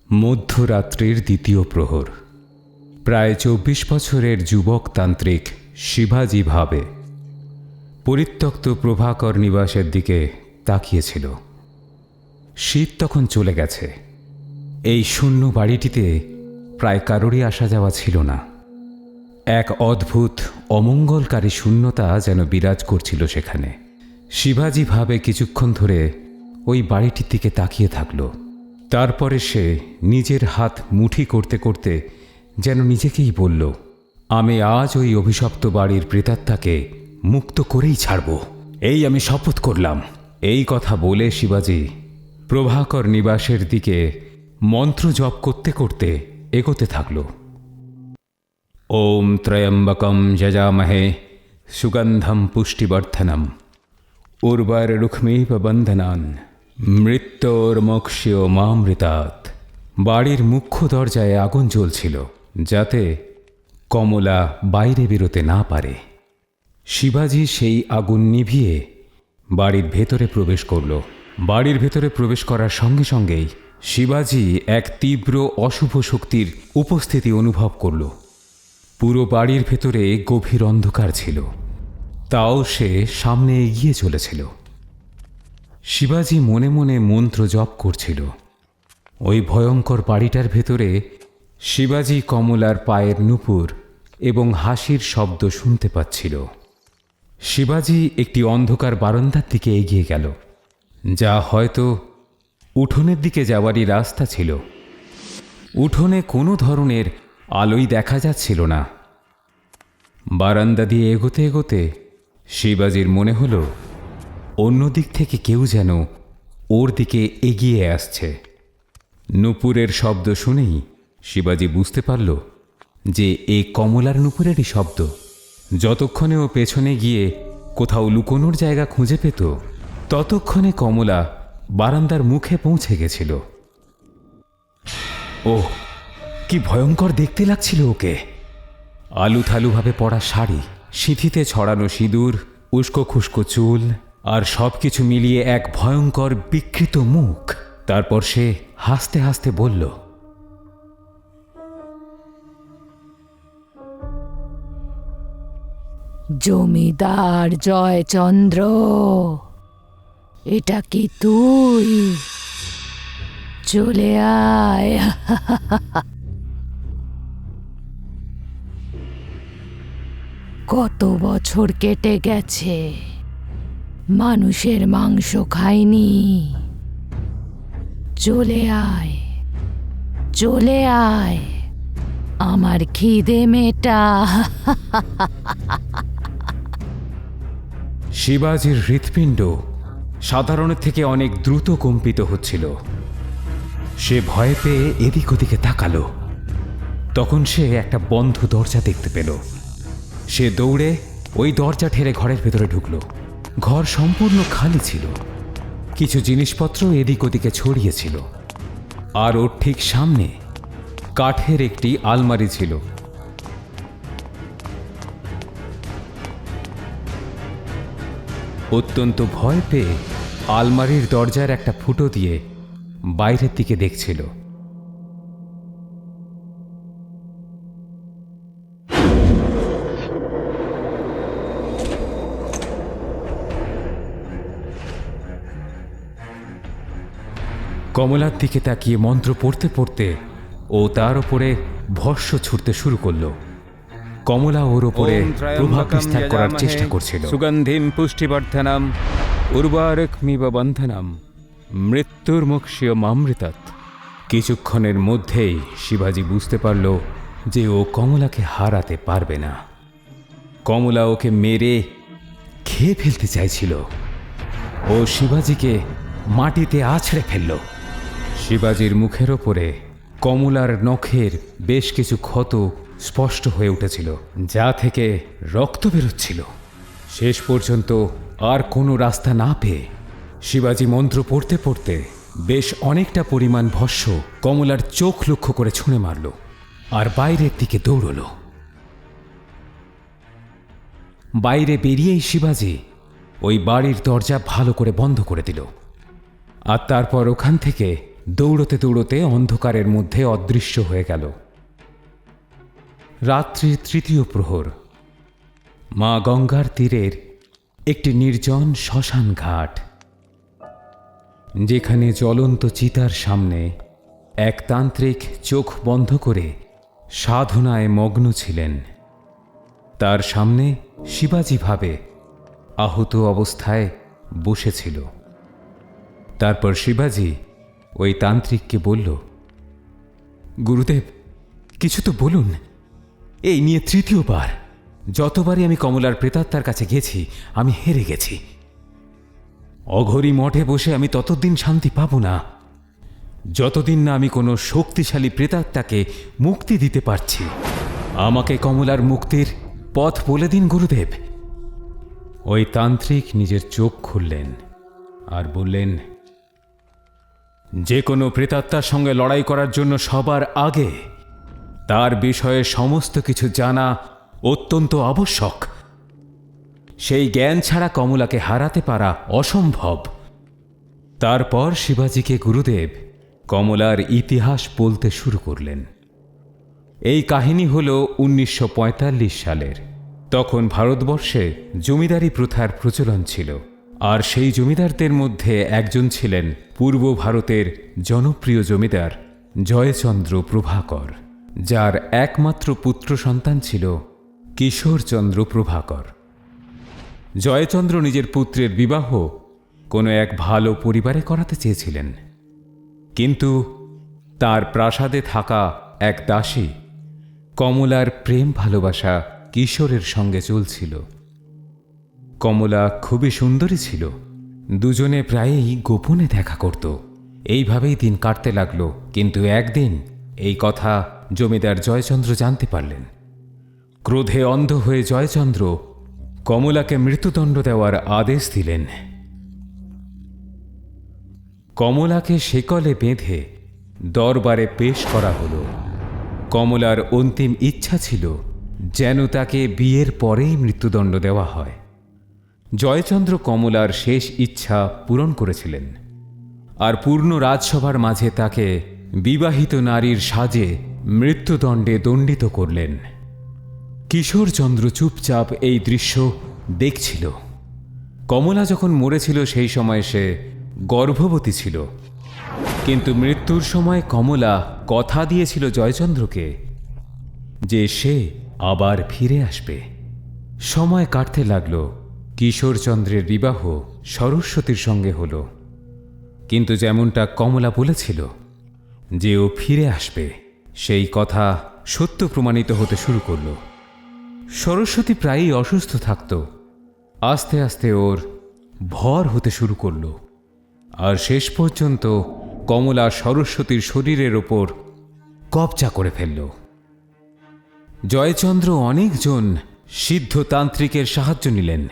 মধ্যরাত্রির দ্বিতীয় প্রহর। প্রায় ২৪ বছরের যুবক তান্ত্রিক শিবাজি ভাবে পরিত্যক্ত প্রভাকর নিবাসের দিকে তাকিয়েছিল। শীত তখন চলে গেছে। এই শূন্য বাড়িটিতে প্রায় কারোরই আসা যাওয়া ছিল না। এক অদ্ভুত অমঙ্গলকারী শূন্যতা যেন বিরাজ করছিল সেখানে। শিবাজি ভাবে কিছুক্ষণ ধরে ওই বাড়িটির দিকে তাকিয়ে থাকল। তারপরে সে নিজের হাত মুঠি করতে করতে যেন নিজেকেই বলল, আমি আজ ওই অভিশপ্ত বাড়ির প্রেতাত্মাকে মুক্ত করেই ছাড়ব, এই আমি শপথ করলাম। এই কথা বলে শিবাজি প্রভাকর নিবাসের দিকে মন্ত্র জপ করতে করতে এগোতে থাকল। ওম ত্রয়ম্বকম যজামহে সুগন্ধম পুষ্টিবর্ধনম উর্বররুক্মিব বন্ধনান মৃত্যুর্মোক্ষ্যো মামৃতাৎ। বাড়ির মুখ্য দরজায় আগুন জ্বলছিল যাতে কমলা বাইরে বেরোতে না পারে। শিবাজি সেই আগুন নিভিয়ে বাড়ির ভেতরে প্রবেশ করল। বাড়ির ভেতরে প্রবেশ করার সঙ্গে সঙ্গেই শিবাজি এক তীব্র অশুভ শক্তির উপস্থিতি অনুভব করল। পুরো বাড়ির ভেতরে গভীর অন্ধকার ছিল, তাও সে সামনে এগিয়ে চলেছিল। শিবাজি মনে মনে মন্ত্র জপ করছিল। ওই ভয়ঙ্কর বাড়িটার ভেতরে শিবাজি কমলার পায়ের নূপুর এবং হাসির শব্দ শুনতে পাচ্ছিল। শিবাজি একটি অন্ধকার বারান্দার দিকে এগিয়ে গেল, যা হয়তো উঠোনের দিকে যাওয়ারই রাস্তা ছিল। উঠোনে কোনো ধরনের আলোই দেখা যাচ্ছিল না। বারান্দা দিয়ে এগোতে এগোতে শিবাজির মনে হলো অন্য দিক থেকে কেউ যেন ওর দিকে এগিয়ে আসছে। নূপুরের শব্দ শুনেই শিবাজি বুঝতে পারল যে এই কমলার নূপুরেরই শব্দ। যতক্ষণে ও পেছনে গিয়ে কোথাও লুকোনোর জায়গা খুঁজে পেত, ততক্ষণে কমলা বারান্দার মুখে পৌঁছে গেছিল। ওহ, কি ভয়ঙ্কর দেখতে লাগছিল ওকে! আলুথালুভাবে পরা শাড়ি, সিঁথিতে ছড়ানো সিঁদুর, উস্কো খুস্কো চুল, আর সবকিছু মিলিয়ে এক ভয়ঙ্কর বিকৃত মুখ। তারপর সে হাসতে হাসতে বলল, জমিদার জয়চন্দ্র, এটা কি তুই? চলে আয়। কত বছর কেটে গেছে, মানুষের মাংস খাইনি। চলে আয়, চলে আয়, আমার খিদে মেটা। শিবাজির হৃৎপিণ্ড সাধারণের থেকে অনেক দ্রুত কম্পিত হচ্ছিল। সে ভয় পেয়ে এদিক ওদিকে তাকালো। তখন সে একটা বন্ধ দরজা দেখতে পেল। সে দৌড়ে ওই দরজা ঠেলে ঘরের ভেতরে ঢুকল। ঘর সম্পূর্ণ খালি ছিল। কিছু জিনিসপত্র এদিক ওদিকে ছড়িয়েছিল, আর ওর ঠিক সামনে কাঠের একটি আলমারি ছিল। অত্যন্ত ভয় পেয়ে আলমারির দরজার একটা ফুটো দিয়ে বাইরের দিকে দেখছিল। কমলার দিকে তাকিয়ে মন্ত্র পড়তে পড়তে ও তার ওপরে ভস্ম ছুটতে শুরু করল। কমলা ওর ওপরে প্রভাব বিস্তার করার চেষ্টা করছিল। সুগন্ধিম পুষ্টিবর্ধনম উর্বররুক্মিব বন্ধনম মৃত্যুর্মোক্ষ্যো মামৃতাৎ। কিছুক্ষণের মধ্যেই শিবাজি বুঝতে পারল যে ও কমলাকে হারাতে পারবে না। কমলা ওকে মেরে খেয়ে ফেলতে চাইছিল। ও শিবাজিকে মাটিতে আছড়ে ফেলল। শিবাজির মুখের ওপরে কমলার নখের বেশ কিছু ক্ষত স্পষ্ট হয়ে উঠেছিল, যা থেকে রক্ত বেরোচ্ছিল। শেষ পর্যন্ত আর কোনো রাস্তা না পেয়ে শিবাজি মন্ত্র পড়তে পড়তে বেশ অনেকটা পরিমাণ ভস্ম কমলার চোখ লক্ষ্য করে ছুঁড়ে মারল আর বাইরের দিকে দৌড়ল। বাইরে বেরিয়েই শিবাজি ওই বাড়ির দরজা ভালো করে বন্ধ করে দিল। আর তারপর ওখান থেকে দৌড়তে দৌড়তে অন্ধকারের মধ্যে অদৃশ্য হয়ে গেল। রাত্রির তৃতীয় প্রহর। মা গঙ্গার তীরের একটি নির্জন শ্মশান ঘাট, যেখানে জ্বলন্ত চিতার সামনে এক তান্ত্রিক চোখ বন্ধ করে সাধনায় মগ্ন ছিলেন। তার সামনে শিবাজি ভাবে আহত অবস্থায় বসেছিল। তারপর শিবাজি ওই তান্ত্রিককে বলল, গুরুদেব, কিছু তো বলুন। এই নিয়ে তৃতীয়বার। যতবারই আমি কমলার প্রেতাত্মার কাছে গেছি আমি হেরে গেছি। অঘরী মঠে বসে আমি ততদিন শান্তি পাব না যতদিন না আমি কোনো শক্তিশালী প্রেতাত্মাকে মুক্তি দিতে পারছি। আমাকে কমলার মুক্তির পথ বলে দিন গুরুদেব। ওই তান্ত্রিক নিজের চোখ খুললেন আর বললেন, যে কোনো প্রেতাত্মার সঙ্গে লড়াই করার জন্য সবার আগে তার বিষয়ে সমস্ত কিছু জানা অত্যন্ত আবশ্যক। সেই জ্ঞান ছাড়া কমলাকে হারাতে পারা অসম্ভব। তারপর শিবাজিকে গুরুদেব কমলার ইতিহাস বলতে শুরু করলেন। এই কাহিনী হল 1945 সালের। তখন ভারতবর্ষে জমিদারি প্রথার প্রচলন ছিল, আর সেই জমিদারদের মধ্যে একজন ছিলেন পূর্ব ভারতের জনপ্রিয় জমিদার জয়চন্দ্র প্রভাকর, যার একমাত্র পুত্র সন্তান ছিল কিশোরচন্দ্র প্রভাকর। জয়চন্দ্র নিজের পুত্রের বিবাহ কোনো এক ভালো পরিবারে করাতে চেয়েছিলেন, কিন্তু তার প্রাসাদে থাকা এক দাসী কমলার প্রেম ভালোবাসা কিশোরের সঙ্গে চলছিল। কমলা খুবই সুন্দরী ছিল। দুজনে প্রায়ই গোপনে দেখা করত। এইভাবেই দিন কাটতে লাগলো। কিন্তু একদিন এই কথা জমিদার জয়চন্দ্র জানতে পারলেন। ক্রোধে অন্ধ হয়ে জয়চন্দ্র কমলাকে মৃত্যুদণ্ড দেওয়ার আদেশ দিলেন। কমলাকে শেকলে বেঁধে দরবারে পেশ করা হলো। কমলার অন্তিম ইচ্ছা ছিল যেন তাকে বিয়ের পরেই মৃত্যুদণ্ড দেওয়া হয়। জয়চন্দ্র কমলার শেষ ইচ্ছা পূরণ করেছিলেন, আর পূর্ণ রাজসভার মাঝে তাকে বিবাহিত নারীর সাজে মৃত্যুদণ্ডে দণ্ডিত করলেন। কিশোরচন্দ্র চুপচাপ এই দৃশ্য দেখছিল। কমলা যখন মরেছিল সেই সময় সে গর্ভবতী ছিল, কিন্তু মৃত্যুর সময় কমলা কথা দিয়েছিল জয়চন্দ্রকে যে সে আবার ফিরে আসবে। সময় কাটতে লাগল। কিশোরচন্দ্রের বিবাহ সরস্বতীর সঙ্গে হল, কিন্তু যেমনটা কমলা বলেছিল যে ও ফিরে আসবে, সেই কথা সত্য প্রমাণিত হতে শুরু করল। সরস্বতী প্রায়ই অসুস্থ থাকত। আস্তে আস্তে ওর ভর হতে শুরু করল, আর শেষ পর্যন্ত কমলা সরস্বতীর শরীরের ওপর কবজা করে ফেলল। জয়চন্দ্র অনেকজন সিদ্ধতান্ত্রিকের সাহায্য নিলেন,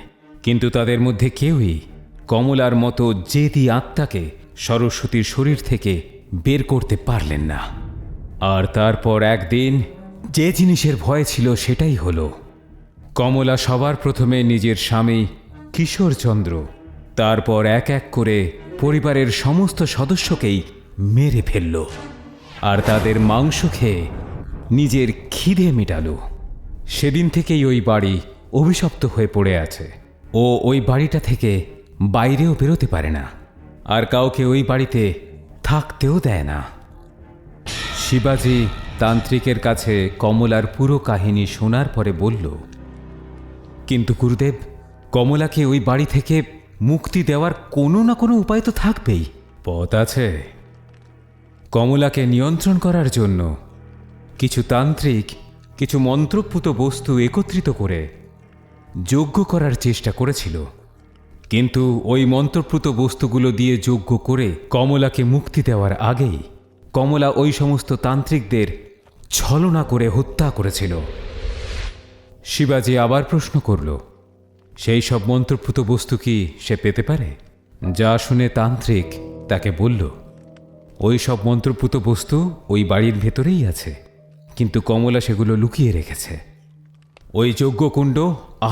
কিন্তু তাদের মধ্যে কেউই কমলার মতো জেদি আত্মাকে সরস্বতীর শরীর থেকে বের করতে পারলেন না। আর তারপর একদিন যে জিনিসের ভয় ছিল সেটাই হলো। কমলা সবার প্রথমে নিজের স্বামী কিশোরচন্দ্র, তারপর এক এক করে পরিবারের সমস্ত সদস্যকেই মেরে ফেলল, আর তাদের মাংস খেয়ে নিজের খিদে মেটালো। সেদিন থেকেই ওই বাড়ি অভিশপ্ত হয়ে পড়ে আছে। ও ওই বাড়িটা থেকে বাইরেও বেরোতে পারে না, আর কাউকে ওই বাড়িতে থাকতেও দেয় না। শিবাজি তান্ত্রিকের কাছে কমলার পুরো কাহিনী শোনার পরে বলল, কিন্তু গুরুদেব, কমলাকে ওই বাড়ি থেকে মুক্তি দেওয়ার কোনো না কোনো উপায় তো থাকবেই। পথ আছে। কমলাকে নিয়ন্ত্রণ করার জন্য কিছু তান্ত্রিক কিছু মন্ত্রপুত বস্তু একত্রিত করে যজ্ঞ করার চেষ্টা করেছিল, কিন্তু ওই মন্ত্রপুত বস্তুগুলো দিয়ে যজ্ঞ করে কমলাকে মুক্তি দেওয়ার আগেই কমলা ওই সমস্ত তান্ত্রিকদের ছলনা করে হত্যা করেছিল। শিবাজি আবার প্রশ্ন করল, সেই সব মন্ত্রপুত বস্তু কি সে পেতে পারে? যা শুনে তান্ত্রিক তাকে বলল, ওই সব মন্ত্রপুত বস্তু ওই বাড়ির ভেতরেই আছে, কিন্তু কমলা সেগুলো লুকিয়ে রেখেছে। ওই যজ্ঞকুণ্ড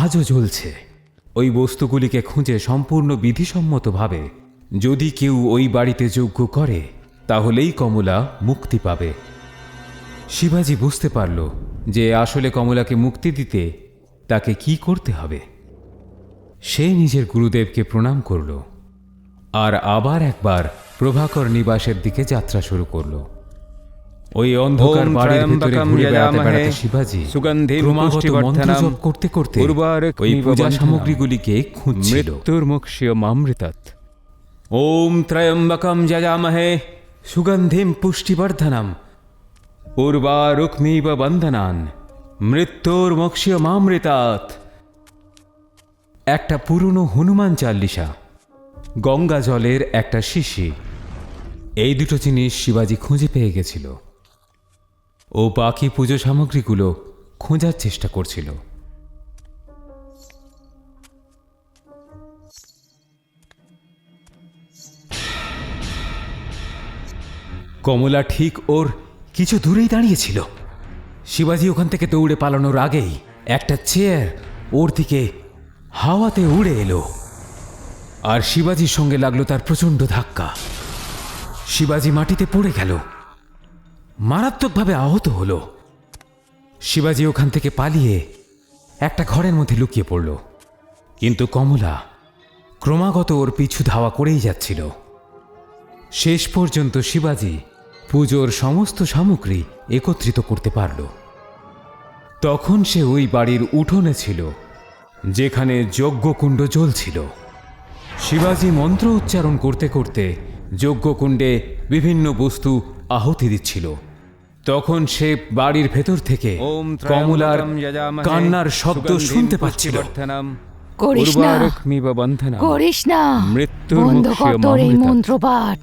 আজও জ্বলছে। ওই বস্তুগুলিকে খুঁজে সম্পূর্ণ বিধিসম্মতভাবে যদি কেউ ওই বাড়িতে যজ্ঞ করে, তাহলেই কমলা মুক্তি পাবে। শিবাজি বুঝতে পারল যে আসলে কমলাকে মুক্তি দিতে তাকে কি করতে হবে। সে নিজের গুরুদেবকে প্রণাম করল আর আবার একবার প্রভাকর নিবাসের দিকে যাত্রা শুরু করল। ওই অন্ধকার বাড়ির ভিতরে ঘুরে বেড়াতে বেড়াতে শিবাজি ক্রমাগত মন্ত্র জপ করতে করতে ওই পূজা সামগ্রীগুলিকে খুঁজছিল। মৃত্যুর্মুক্ষ্যমামৃতাৎ। ওম ত্রয়ম্বকম যজামহে সুগন্ধিম পুষ্টিবর্ধনম উর্বারুকমিব বন্ধনান মৃত্যুর্মুক্ষ্যমামৃতাৎ। একটা পুরনো হনুমান চাল্লিশা, গঙ্গা জলের একটা শিশি, এই দুটো জিনিস শিবাজি খুঁজে পেয়ে গেছিল। ও বাকি পুজো সামগ্রীগুলো খোঁজার চেষ্টা করছিল। কমলা ঠিক ওর কিছু দূরেই দাঁড়িয়েছিল। শিবাজি ওখান থেকে দৌড়ে পালানোর আগেই একটা চেয়ার ওর দিকে হাওয়াতে উড়ে এলো আর শিবাজির সঙ্গে লাগলো তার প্রচণ্ড ধাক্কা। শিবাজি মাটিতে পড়ে গেল, মারাত্মকভাবে আহত হলো। শিবাজি ওখান থেকে পালিয়ে একটা ঘরের মধ্যে লুকিয়ে পড়ল, কিন্তু কমলা ক্রমাগত ওর পিছু ধাওয়া করেই যাচ্ছিল। শেষ পর্যন্ত শিবাজি পুজোর সমস্ত সামগ্রী একত্রিত করতে পারল। তখন সে ওই বাড়ির উঠোনে ছিল যেখানে যজ্ঞকুণ্ড জ্বলছিল। শিবাজি মন্ত্র উচ্চারণ করতে করতে যজ্ঞকুণ্ডে বিভিন্ন বস্তু আহুতি দিচ্ছিল। তখন সে বাড়ির ভেতর থেকে কমলার কান্নার শব্দ শুনতে পাচ্ছিল। করিস না, উর্বারুকমিব বন্ধনাৎ। করিস না, বন্ধ কর মৃত্যুর্মুক্ষ্যমামৃতাৎ। তোর এই মন্ত্রপাঠ,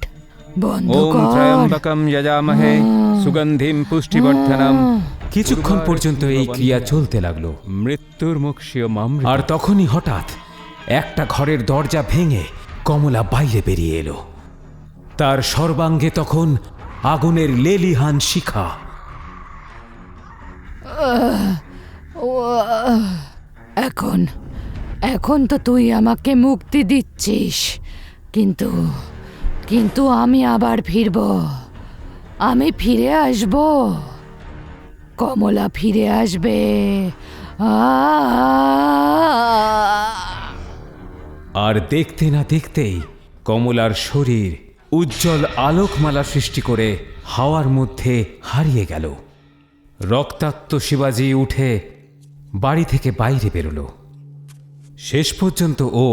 বন্ধ ওম কর। ত্রয়ম্বকম যজামহে সুগন্ধিম পুষ্টিবর্ধনম কিছুক্ষণ পর্যন্ত এই ক্রিয়া চলতে লাগলো। মৃত্যুর্মুক্ষ্যমামৃতাৎ। আর তখনই হঠাৎ একটা ঘরের দরজা ভেঙে কমলা বাইরে বেরিয়ে এলো। তার সর্বাঙ্গে তখন আগুনের লেলিহান শিখা। এখন এখন তো তুই আমাকে মুক্তি দিচ্ছিস, কিন্তু কিন্তু আমি আবার ফিরব, আমি ফিরে আসব, কমলা ফিরে আসবে। আর দেখতে না দেখতেই কমলার শরীর উজ্জ্বল আলোকমালা সৃষ্টি করে হাওয়ার মধ্যে হারিয়ে গেল। রক্তাক্ত শিবাজি উঠে বাড়ি থেকে বাইরে বেরোলো। শেষ পর্যন্ত ও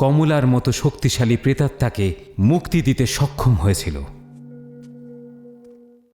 কমলার মতো শক্তিশালী প্রেতাত্মাকে মুক্তি দিতে সক্ষম হয়েছিল।